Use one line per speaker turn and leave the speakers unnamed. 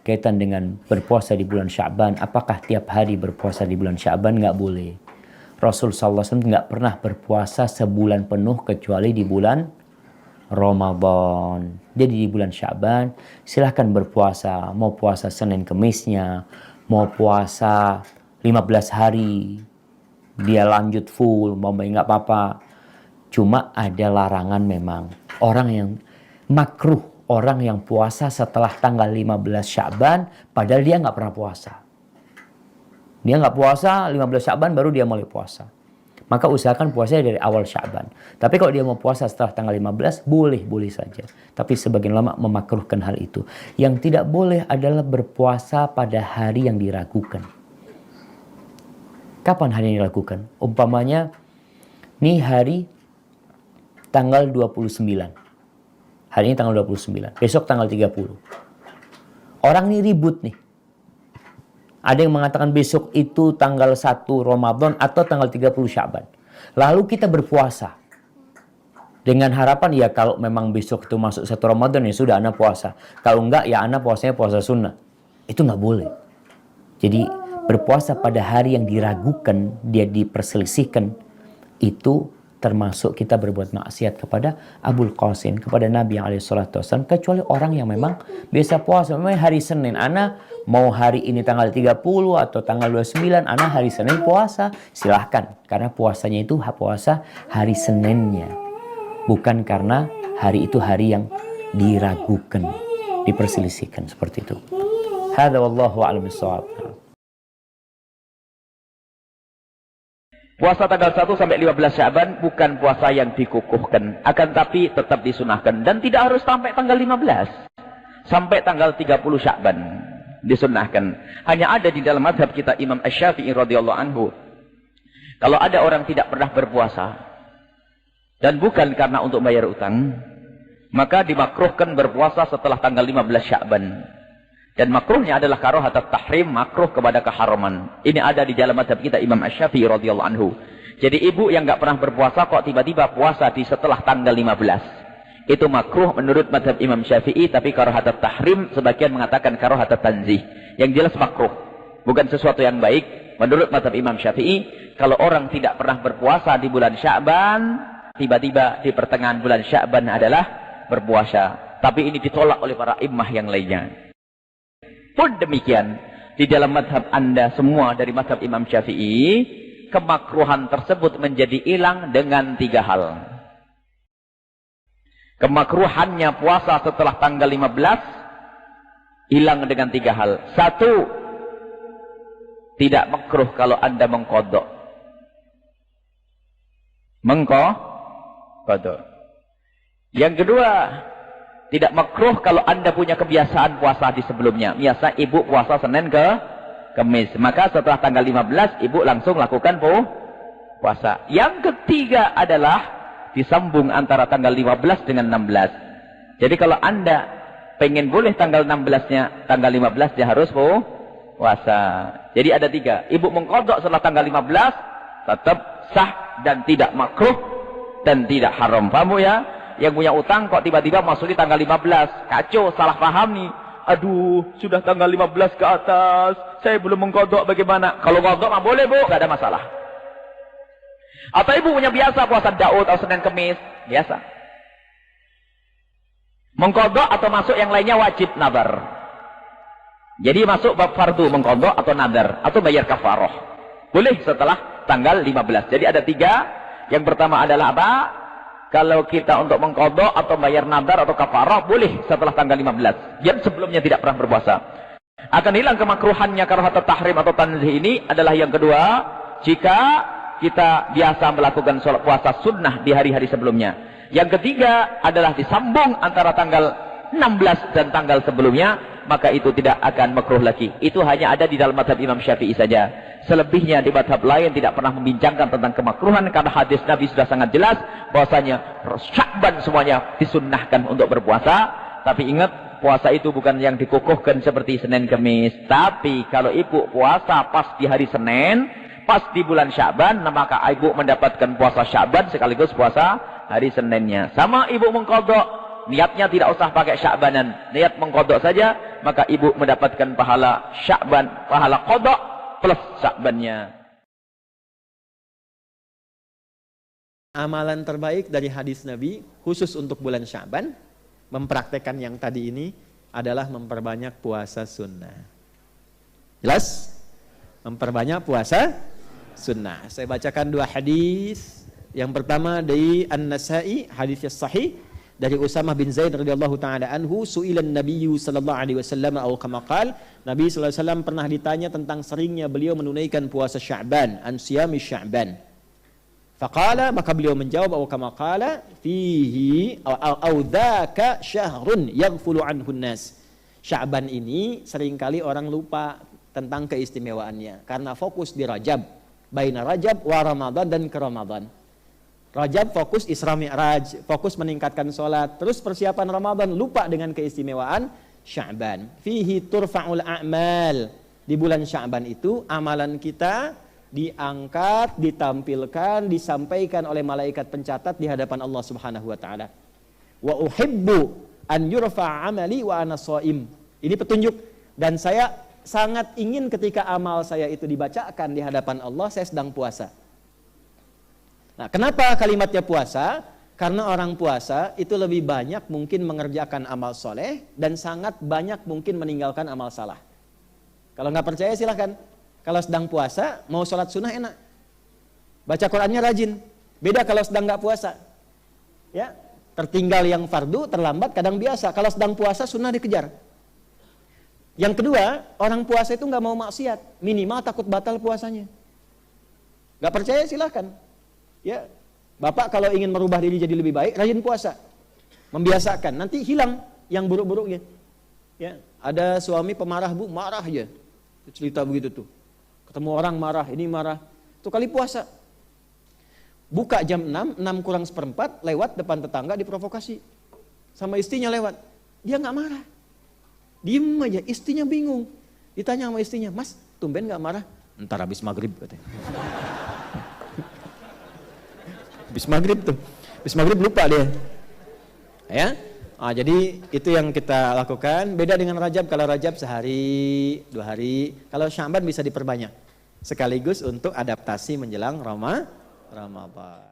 berkaitan dengan berpuasa di bulan Sya'ban, apakah tiap hari berpuasa di bulan Sya'ban? Nggak boleh. Rasul SAW nggak pernah berpuasa sebulan penuh kecuali di bulan Ramadan. Jadi di bulan Sya'ban silahkan berpuasa. Mau puasa Senin Kemisnya, mau puasa 15 hari, dia lanjut full, mau nggak apa-apa. Cuma ada larangan memang. Orang yang makruh, orang yang puasa setelah tanggal 15 Sya'ban, padahal dia nggak pernah puasa. Dia nggak puasa, 15 Sya'ban baru dia mulai puasa. Maka usahakan puasanya dari awal Sya'ban. Tapi kalau dia mau puasa setelah tanggal 15, boleh saja. Tapi sebagian ulama memakruhkan hal itu. Yang tidak boleh adalah berpuasa pada hari yang diragukan. Kapan hari yang diragukan? Umpamanya, nih hari tanggal 29. Hari ini tanggal 29. Besok tanggal 30. Orang ini ribut nih. Ada yang mengatakan besok itu tanggal 1 Ramadan atau tanggal 30 Sya'ban. Lalu kita berpuasa. Dengan harapan ya kalau memang besok itu masuk 1 Ramadan ya sudah anak puasa. Kalau enggak ya anak puasanya puasa sunnah. Itu nggak boleh. Jadi berpuasa pada hari yang diragukan, dia diperselisihkan, itu termasuk kita berbuat maksiat kepada Abul Qasim, kepada Nabi SAW. Kecuali orang yang memang biasa puasa. Memang hari Senin, ana mau hari ini tanggal 30 atau tanggal 29, ana hari Senin puasa. Silahkan, karena puasanya itu puasa hari Seninnya. Bukan karena hari itu hari yang diragukan, diperselisihkan seperti itu. Hadza wallahu a'lam bishawab.
Puasa tanggal 1 sampai 15 Sya'ban bukan puasa yang dikukuhkan, akan tapi tetap disunahkan dan tidak harus sampai tanggal 15. Sampai tanggal 30 Sya'ban disunahkan. Hanya ada di dalam mazhab kita Imam Asy-Syafi'i radhiyallahu anhu. Kalau ada orang tidak pernah berpuasa dan bukan karena untuk bayar utang, maka dimakruhkan berpuasa setelah tanggal 15 Sya'ban. Dan makruhnya adalah karahatut tahrim, makruh kepada keharaman. Ini ada di dalam mazhab kita Imam Asy-Syafi'i radhiyallahu anhu. Jadi ibu yang nggak pernah berpuasa kok tiba-tiba puasa di setelah tanggal 15. Itu makruh menurut mazhab Imam Syafi'i, tapi karahatut tahrim sebagian mengatakan karahatut tanzih. Yang jelas makruh, bukan sesuatu yang baik. Menurut mazhab Imam Syafi'i, kalau orang tidak pernah berpuasa di bulan Sya'ban, tiba-tiba di pertengahan bulan Sya'ban adalah berpuasa. Tapi ini ditolak oleh para imam yang lainnya. Pun demikian, di dalam mazhab Anda semua dari mazhab Imam Syafi'i, kemakruhan tersebut menjadi hilang dengan 3 hal. Kemakruhannya puasa setelah tanggal 15 hilang dengan 3 hal. 1, tidak makruh kalau Anda mengqadha. Mengqadha. Yang kedua, tidak makruh kalau Anda punya kebiasaan puasa di sebelumnya. Biasa ibu puasa Senin ke Kamis. Maka setelah tanggal 15, ibu langsung lakukan puasa. Yang ketiga adalah disambung antara tanggal 15 dengan 16. Jadi kalau Anda pengen boleh tanggal 16-nya, tanggal 15 dia harus puasa. Jadi ada 3. Ibu mengqadha setelah tanggal 15, tetap sah dan tidak makruh dan tidak haram. Paham ya? Yang punya utang kok tiba-tiba masuk di tanggal 15. Kacau, salah paham nih. Aduh, sudah tanggal 15 ke atas. Saya belum mengqadha bagaimana? Kalau qadha mah boleh, Bu. Tidak ada masalah. Atau ibu punya biasa puasa Daud atau Senin Kemis. Biasa. Mengqadha atau masuk yang lainnya wajib nadar. Jadi masuk bab fardu mengqadha atau nadar. Atau bayar kafarah. Boleh setelah tanggal 15. Jadi ada 3. Yang pertama adalah apa? Kalau kita untuk mengqadha atau bayar nadar atau kafarah boleh setelah tanggal 15. Yang sebelumnya tidak pernah berpuasa. Akan hilang kemakruhannya karahatut tahrim atau tanzih ini adalah yang kedua, jika kita biasa melakukan sholat puasa sunnah di hari-hari sebelumnya. Yang ketiga adalah disambung antara tanggal 16 dan tanggal sebelumnya, maka itu tidak akan makruh lagi. Itu hanya ada di dalam mazhab Imam Syafi'i saja. Selebihnya di mazhab lain tidak pernah membincangkan tentang kemakruhan, karena hadis Nabi sudah sangat jelas bahwasanya Sya'ban semuanya disunnahkan untuk berpuasa. Tapi ingat, puasa itu bukan yang dikukuhkan seperti Senin Kemis. Tapi kalau ibu puasa pas di hari Senin, pas di bulan Sya'ban, maka ibu mendapatkan puasa Sya'ban sekaligus puasa hari Seninnya. Sama ibu mengqadha niatnya tidak usah pakai Sya'banan, niat mengqadha saja, maka ibu mendapatkan pahala Sya'ban, pahala qadha plus Sya'bannya.
Amalan terbaik dari hadis Nabi khusus untuk bulan Sya'ban, mempraktekkan yang tadi ini adalah memperbanyak puasa sunnah. Jelas? Memperbanyak puasa sunnah. Saya bacakan dua hadis. Yang pertama dari An-Nasa'i, hadis yang sahih dari Usamah bin Zaid radhiyallahu taala anhu, su'ilan Nabiyyu sallallahu alaihi wasallam atau kama qala, Nabi sallallahu alaihi wasallam pernah ditanya tentang seringnya beliau menunaikan puasa Sya'ban, an siyami Sya'ban. Faqala, maka beliau menjawab, atau kama qala, fihi au dzaka syahrun yaghfulu anhu an-nas. Sya'ban ini seringkali orang lupa tentang keistimewaannya karena fokus di Rajab, baina Rajab wa Ramadan dan ke Ramadan. Rajab fokus Isra Mi'raj, fokus meningkatkan sholat, terus persiapan Ramadan, lupa dengan keistimewaan Sya'ban. Fihi turfa'ul a'mal. Di bulan Sya'ban itu amalan kita diangkat, ditampilkan, disampaikan oleh malaikat pencatat di hadapan Allah Subhanahu wa taala. Wa uhibbu an yurfa'a amali wa ana shaim. Ini petunjuk, dan saya sangat ingin ketika amal saya itu dibacakan di hadapan Allah, saya sedang puasa. Nah, kenapa kalimatnya puasa? Karena orang puasa itu lebih banyak mungkin mengerjakan amal soleh dan sangat banyak mungkin meninggalkan amal salah. Kalau nggak percaya silahkan. Kalau sedang puasa, mau sholat sunnah enak. Baca Qurannya rajin. Beda kalau sedang nggak puasa. Ya, tertinggal yang fardu, terlambat, kadang biasa. Kalau sedang puasa, sunnah dikejar. Yang kedua, orang puasa itu nggak mau maksiat. Minimal takut batal puasanya. Nggak percaya silahkan. Ya, Bapak kalau ingin merubah diri jadi lebih baik, rajin puasa. Membiasakan, nanti hilang yang buruk-buruknya. Ya, ada suami pemarah, Bu, marah aja. Cerita begitu tuh. Ketemu orang marah, ini marah. Itu kali puasa. Buka jam 6, 6 kurang seperempat, lewat depan tetangga diprovokasi. Sama istrinya lewat. Dia nggak marah. Diem aja, istrinya bingung. Ditanya sama istrinya, Mas, tumben nggak marah? Ntar habis maghrib katanya. Habis maghrib tuh. Habis maghrib lupa dia. Ya. Jadi itu yang kita lakukan. Beda dengan Rajab. Kalau Rajab sehari, 2 hari. Kalau Sya'ban bisa diperbanyak. Sekaligus untuk adaptasi menjelang Ramadan.